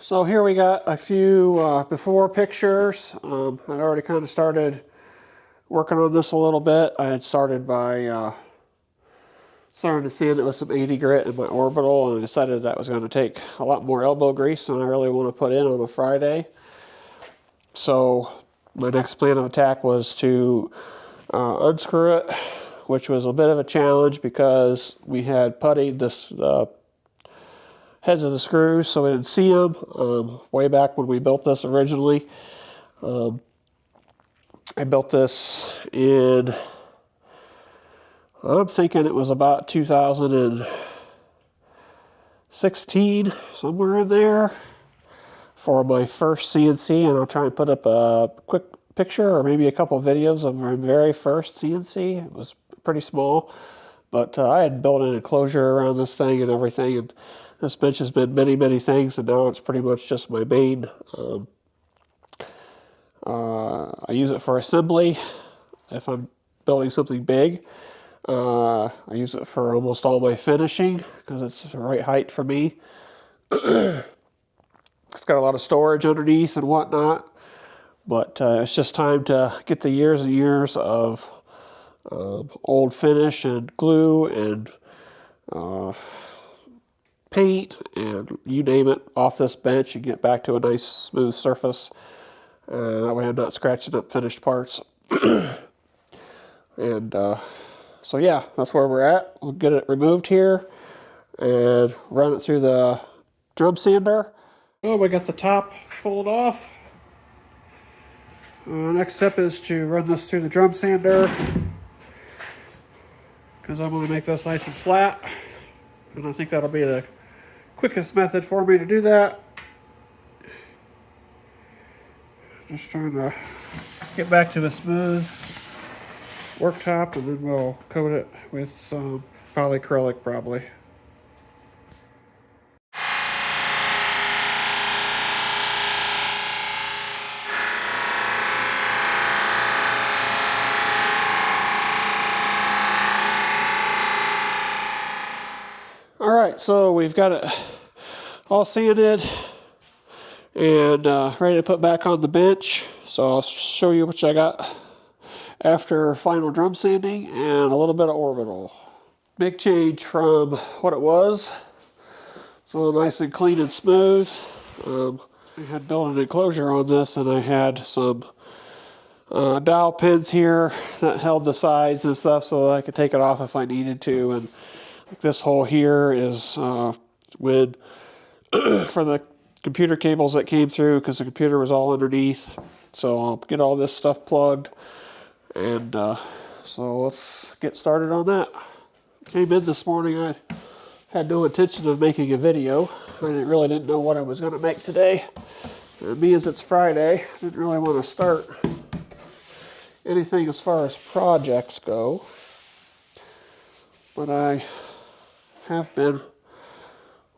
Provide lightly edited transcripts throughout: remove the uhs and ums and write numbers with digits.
So here we got a few before pictures. I'd already kind of started working on this a little bit. I had started by starting to sand it with some 80 grit in my orbital, and I decided that was going to take a lot more elbow grease than I really want to put in on a Friday. So my next plan of attack was to unscrew it, which was a bit of a challenge because we had puttied this heads of the screws so we didn't see them way back when we built this originally. I built this in, I'm thinking it was about 2016, somewhere in there, for my first CNC, and I'll try and put up a quick picture or maybe a couple of videos of my very first CNC. It was pretty small, but I had built an enclosure around this thing and everything, and this bench has been many, many things, and now it's pretty much just my main. I use it for assembly if I'm building something big. I use it for almost all my finishing because it's the right height for me. It's got a lot of storage underneath and whatnot, but it's just time to get the years and years of old finish and glue and paint and you name it off this bench and get back to a nice smooth surface. That way I'm not scratching up finished parts. And so yeah, that's where we're at. We'll get it removed here and run it through the drum sander. Oh, we got the top pulled off. Next step is to run this through the drum sander because I'm going to make this nice and flat. And I think that'll be the quickest method for me to do that. Just trying to get back to a smooth worktop, and then we'll coat it with some polyacrylic probably. Alright, so we've got it all sanded and ready to put back on the bench. So I'll show you what I got after final drum sanding and a little bit of orbital. Big change from what it was. It's a little nice and clean and smooth. I had built an enclosure on this, and I had some dowel pins here that held the sides and stuff so that I could take it off if I needed to. And this hole here is for the computer cables that came through because the computer was all underneath. So I'll get all this stuff plugged, and so let's get started on that. Came in this morning, I had no intention of making a video. I really didn't know what I was going to make today. And me, as it's Friday, didn't really want to start anything as far as projects go. But I have been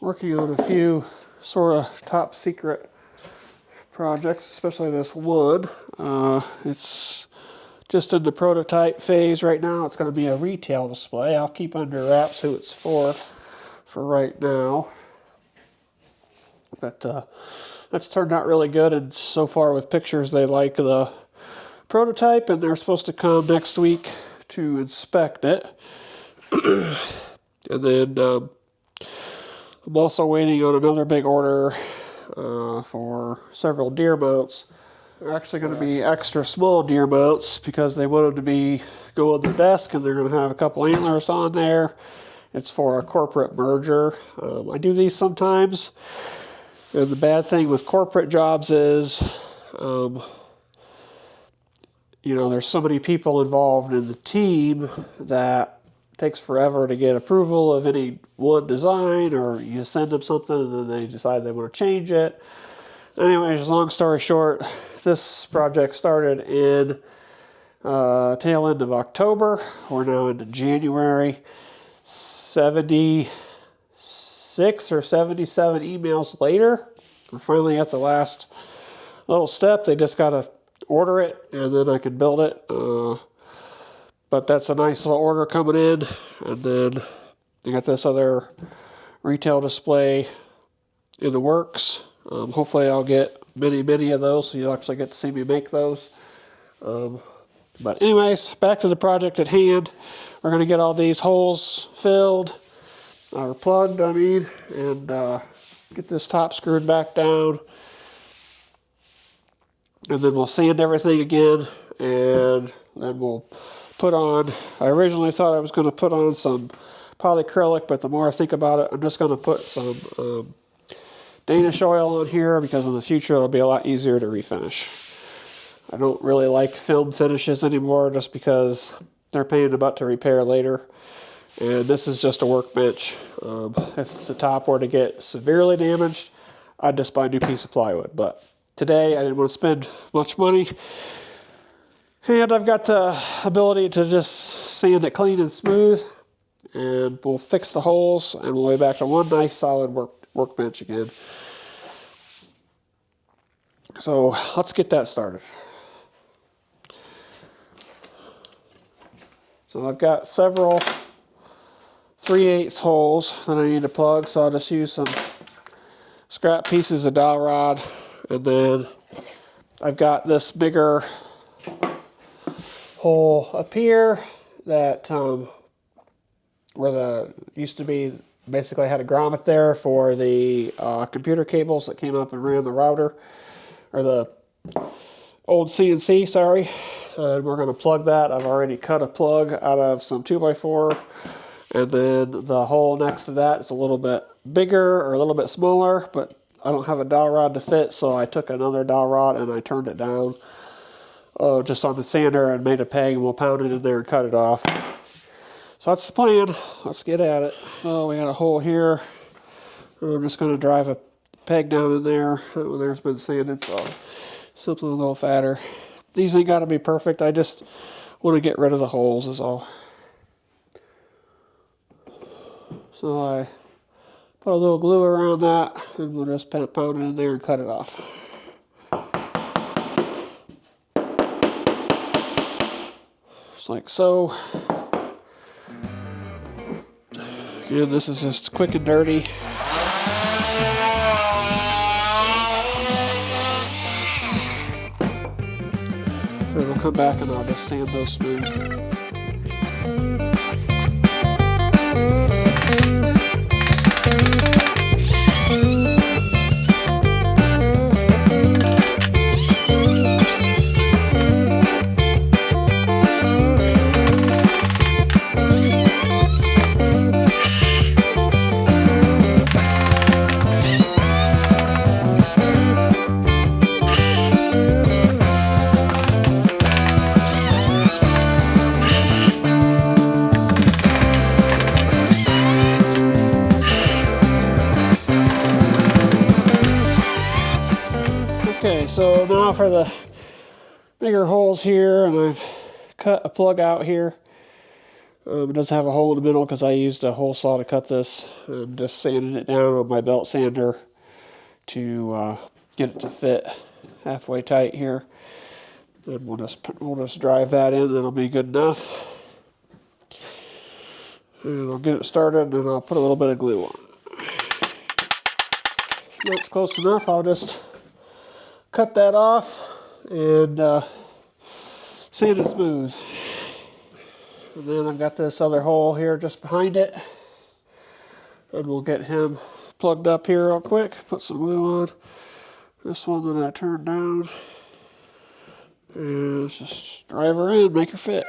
working on a few sort of top secret projects, especially this one. It's just in the prototype phase right now. It's going to be a retail display. I'll keep under wraps who it's for right now. But that's turned out really good, and so far with pictures they like the prototype, and they're supposed to come next week to inspect it. And then I'm also waiting on another big order for several deer mounts. They're actually going to be extra small deer mounts because they want them to go on their desk, and they're going to have a couple antlers on there. It's for a corporate merger. I do these sometimes, and the bad thing with corporate jobs is, there's so many people involved in the team that it takes forever to get approval of any one design, or you send them something and then they decide they want to change it. Anyways, long story short, this project started in tail end of October. We're now into January. 76 or 77 emails later, we're finally at the last little step. They just got to order it, and then I can build it. But that's a nice little order coming in. And then they got this other retail display in the works. Hopefully I'll get many of those, so you'll actually get to see me make those. But anyways, back to the project at hand. We're going to get all these holes filled, or plugged, I mean, and get this top screwed back down. And then we'll sand everything again, and then we'll put on, I originally thought I was going to put on some polyacrylic, but the more I think about it, I'm just going to put some Danish oil on here, because in the future it'll be a lot easier to refinish. I don't really like film finishes anymore, just because they're a pain in the butt to repair later. And this is just a workbench. If the top were to get severely damaged, I'd just buy a new piece of plywood. But today I didn't want to spend much money. And I've got the ability to just sand it clean and smooth. And we'll fix the holes, and we'll be back to one nice solid workbench again. So let's get that started. So I've got several 3/8 holes that I need to plug, so I'll just use some scrap pieces of dowel rod, and then I've got this bigger hole up here that where the used to be, basically had a grommet there for the computer cables that came up and ran the router, or the old CNC, sorry. And we're going to plug that. I've already cut a plug out of some 2x4, and then the hole next to that is a little bit bigger, or a little bit smaller, but I don't have a dowel rod to fit, so I took another dowel rod and I turned it down just on the sander and made a peg, and we'll pound it in there and cut it off. So that's the plan. Let's get at it. So we got a hole here. I'm just going to drive a peg down in there. There's been sanded, so something a little fatter. These ain't got to be perfect. I just want to get rid of the holes is all. So I put a little glue around that, and we'll just pound it in there and cut it off. Just like so. Again, this is just quick and dirty. And we'll come back and I'll just sand those smooth. Okay, so now for the bigger holes here, and I've cut a plug out here. It does have a hole in the middle because I used a hole saw to cut this, and just sanded it down on my belt sander to get it to fit halfway tight here. And we'll just drive that in, that'll be good enough. And I'll get it started, and I'll put a little bit of glue on it. That's close enough. I'll just cut that off and sand it smooth. And then I've got this other hole here just behind it, and we'll get him plugged up here real quick. Put some glue on this one that I turned down, and just drive her in, make her fit.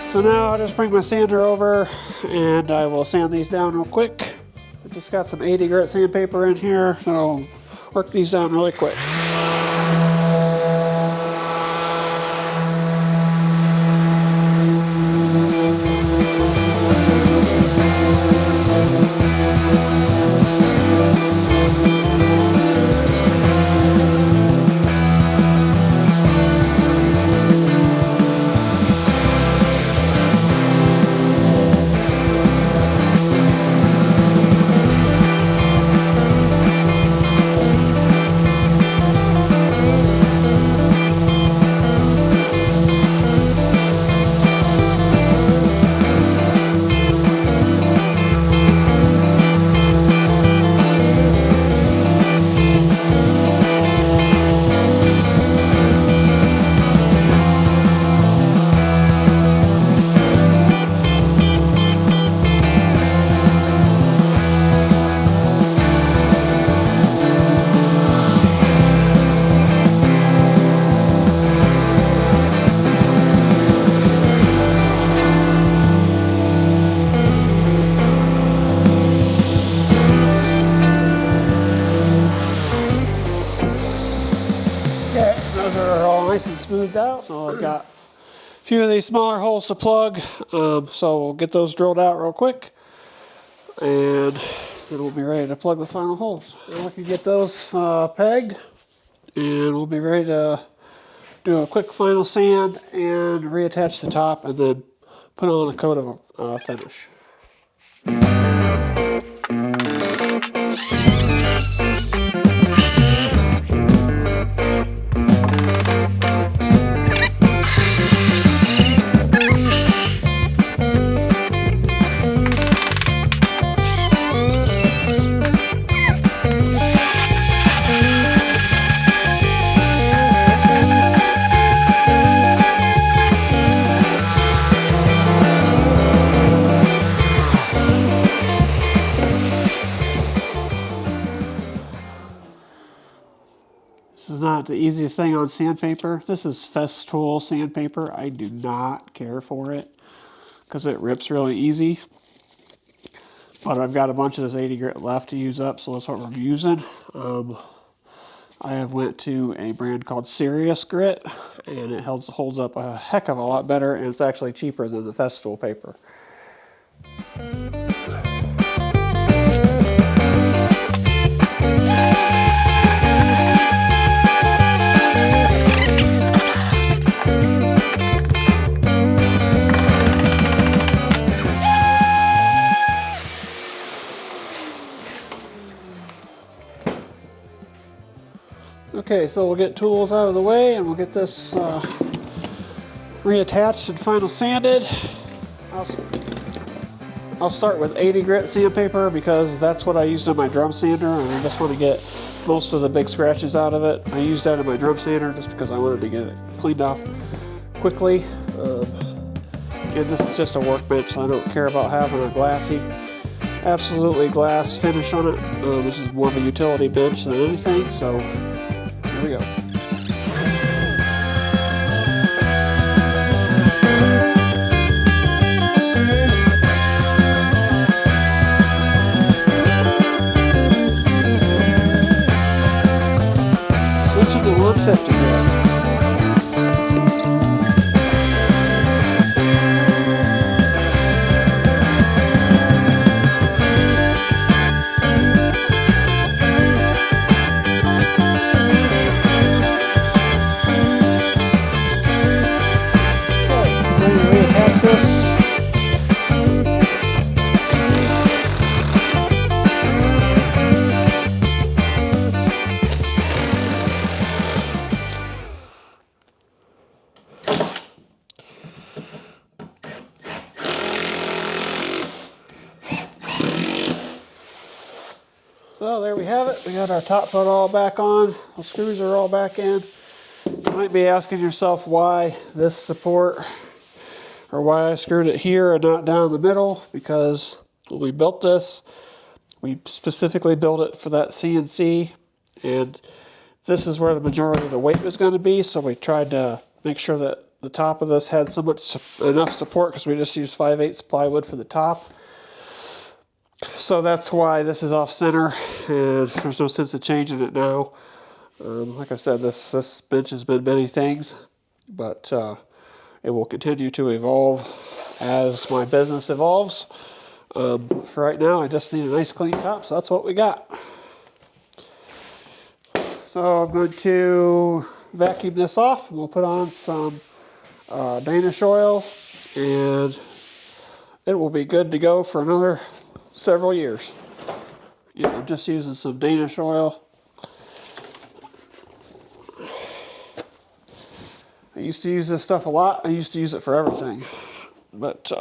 So now I'll just bring my sander over, and I will sand these down real quick. I just got some 80 grit sandpaper in here, so I'll work these down really quick. nice and smoothed out. So I've got a few of these smaller holes to plug. So we'll get those drilled out real quick. And then we'll be ready to plug the final holes. And we can get those pegged. And we'll be ready to do a quick final sand and reattach the top and then put on a coat of finish. This is not the easiest thing on sandpaper. This is Festool sandpaper. I do not care for it because it rips really easy. But I've got a bunch of this 80 grit left to use up, so that's what we're using. I have went to a brand called Serious Grit, and it holds up a heck of a lot better, and it's actually cheaper than the Festool paper. Okay, so we'll get tools out of the way and we'll get this reattached and final sanded. I'll start with 80 grit sandpaper because that's what I used on my drum sander, and I just want to get most of the big scratches out of it. I used that in my drum sander just because I wanted to get it cleaned off quickly. And this is just a workbench, so I don't care about having a glassy, absolutely glass finish on it. This is more of a utility bench than anything, so here we go. Switching to 150 grit. This. So there we have it. We got our top nut all back on. The screws are all back in. You might be asking yourself why this support, or why I screwed it here and not down the middle, because when we built this, we specifically built it for that CNC, and this is where the majority of the weight was going to be, so we tried to make sure that the top of this had enough support, because we just used 5/8 plywood for the top. So that's why this is off center, and there's no sense of changing it now. Like I said, this bench has been many things, but it will continue to evolve as my business evolves. For right now, I just need a nice clean top, so that's what we got. So I'm going to vacuum this off, and we'll put on some Danish oil, and it will be good to go for another several years. Yeah, I'm just using some Danish oil. I used to use this stuff a lot. I used to use it for everything, but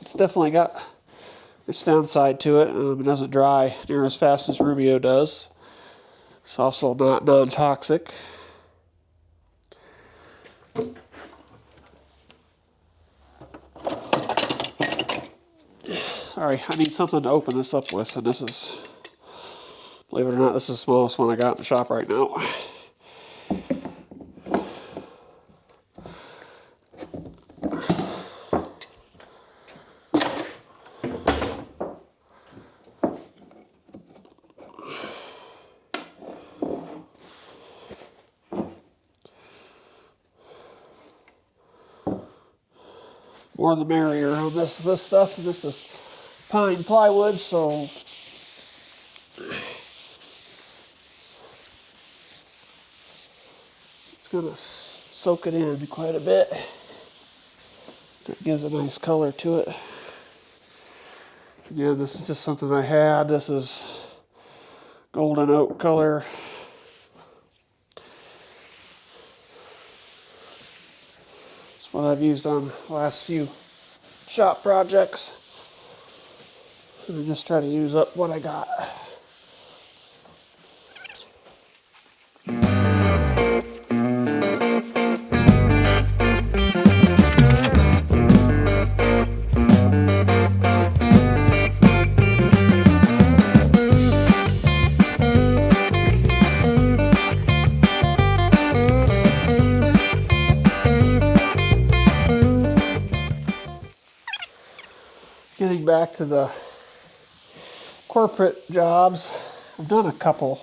it's definitely got its downside to it. It doesn't dry near as fast as Rubio does. It's also not non-toxic. Sorry, I need something to open this up with, and this is, believe it or not, this is the smallest one I got in the shop right now. More the merrier on this stuff. This is pine plywood, so it's going to soak it in quite a bit. That gives a nice color to it. Again, this is just something I had. This is golden oak color. It's what I've used on the last few shop projects. And I just try to use up what I got. Getting back to the corporate jobs, I've done a couple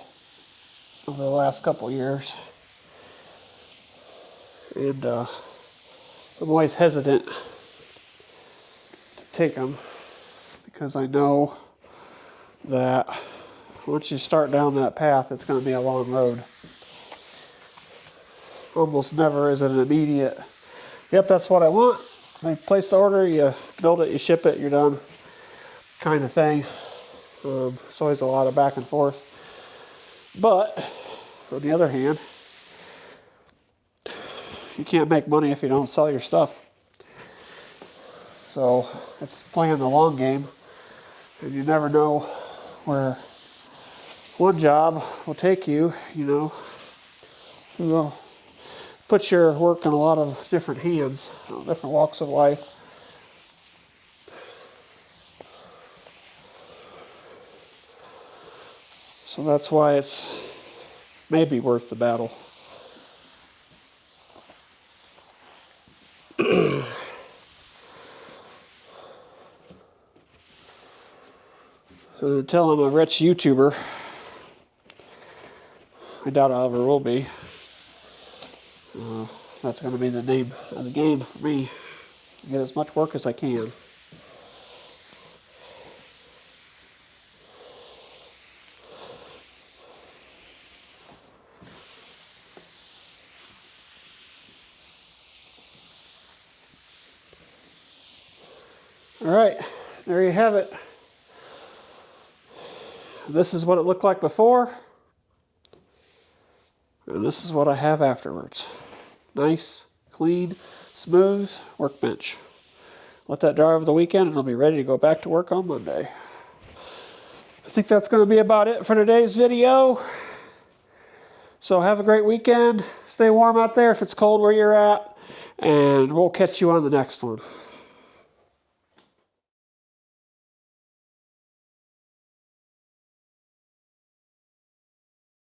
over the last couple years, and I'm always hesitant to take them because I know that once you start down that path, it's going to be a long road. Almost never is it an immediate, yep, that's what I want. You place the order, you build it, you ship it, you're done kind of thing. It's always a lot of back and forth. But, on the other hand, you can't make money if you don't sell your stuff. So, it's playing the long game. And you never know where one job will take you, you know. You will put your work in a lot of different hands, different walks of life. So that's why it's maybe worth the battle. Until I'm a rich YouTuber, I doubt I ever will be. That's going to be the name of the game for me. Get as much work as I can. All right, there you have it. This is what it looked like before, and this is what I have afterwards. Nice, clean, smooth workbench. Let that dry over the weekend and I'll be ready to go back to work on Monday. I think that's going to be about it for today's video. So have a great weekend. Stay warm out there if it's cold where you're at, and we'll catch you on the next one.